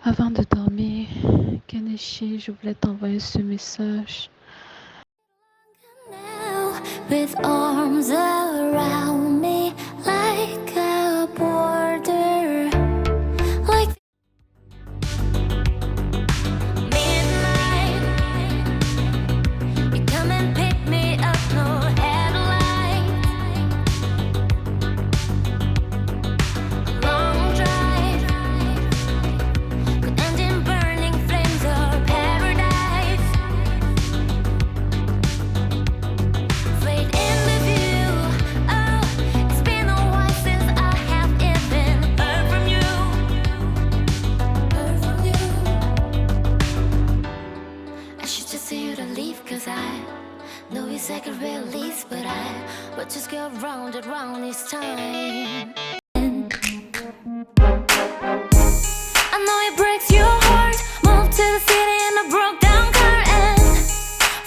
Avant de dormir, Kenichi, je voulais t'envoyer ce message. With arms around me like a border, like midnight. You come and pick me up, no headlight. Long drive could end in burning flames or paradise. Fade in the view. Oh, it's been a while since I have even heard from you. Heard from you. I should just see you to leave, 'cause I know you said could release, but would just go round and round each time. I know it breaks your heart. Moved to the city in a broke down car, and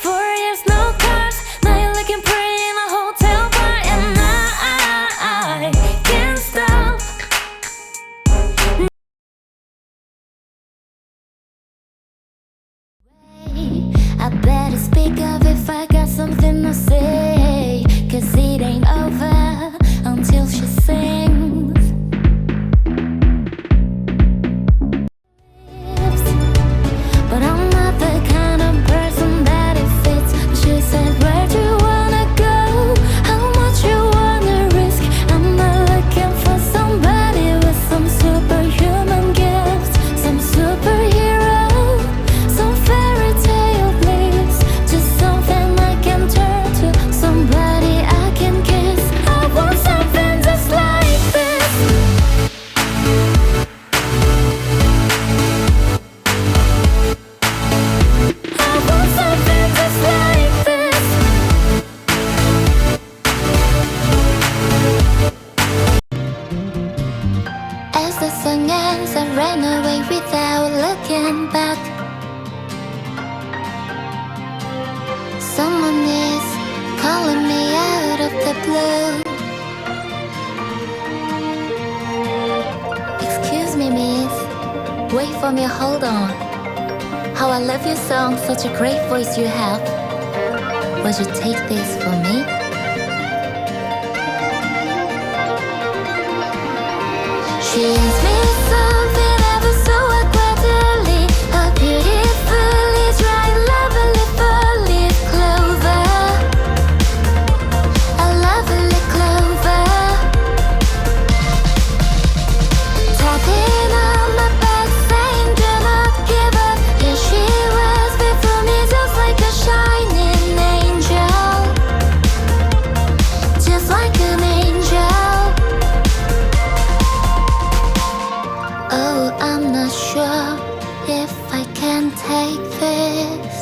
4 years no cars. Now you're looking pretty in a hotel bar, and I can't stop. I better speak up if I got something to say, 'cause it ain't over until she sings. But I'm not the kind of person that it fits. But she said, where'd you wanna go? How much you wanna risk? I'm not looking for somebody with some superhuman gifts, some superhero, some fairy tale bliss, just something I can turn to, somebody I can kiss. I want something just like this. I want something just like this. As the sun ends, I ran away without looking back. Someone is calling me out of the blue. Excuse me, miss. Wait for me, hold on. How I love your song, such a great voice you have. Would you take this for me? She asked me something ever so awkwardly. A beautifully dry, lovely four-leaf clover. A lovely clover. Tapping on my back, saying do not give up. Here she was before me, just like a shining angel. Just like an angel. Oh, I'm not sure if I can take this.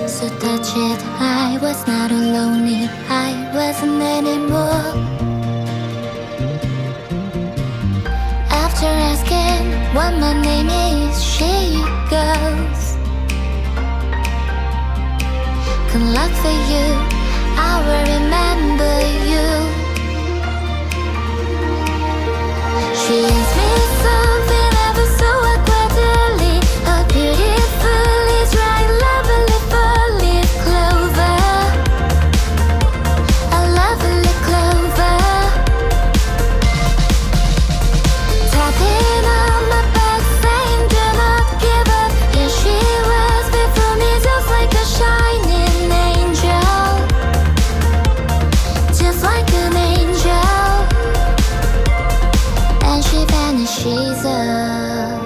So touch it, I was not alone, I wasn't anymore. After asking what my name is, she goes, good luck for you, I will remember you. She asked me something ever so awkwardly. A beautifully dry, lovely four-leaf clover. A lovely clover. Tapping on my back, saying do not give up. Here she was before me, just like a shining angel. Just like an angel. And she vanishes off,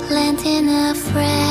planting a friend.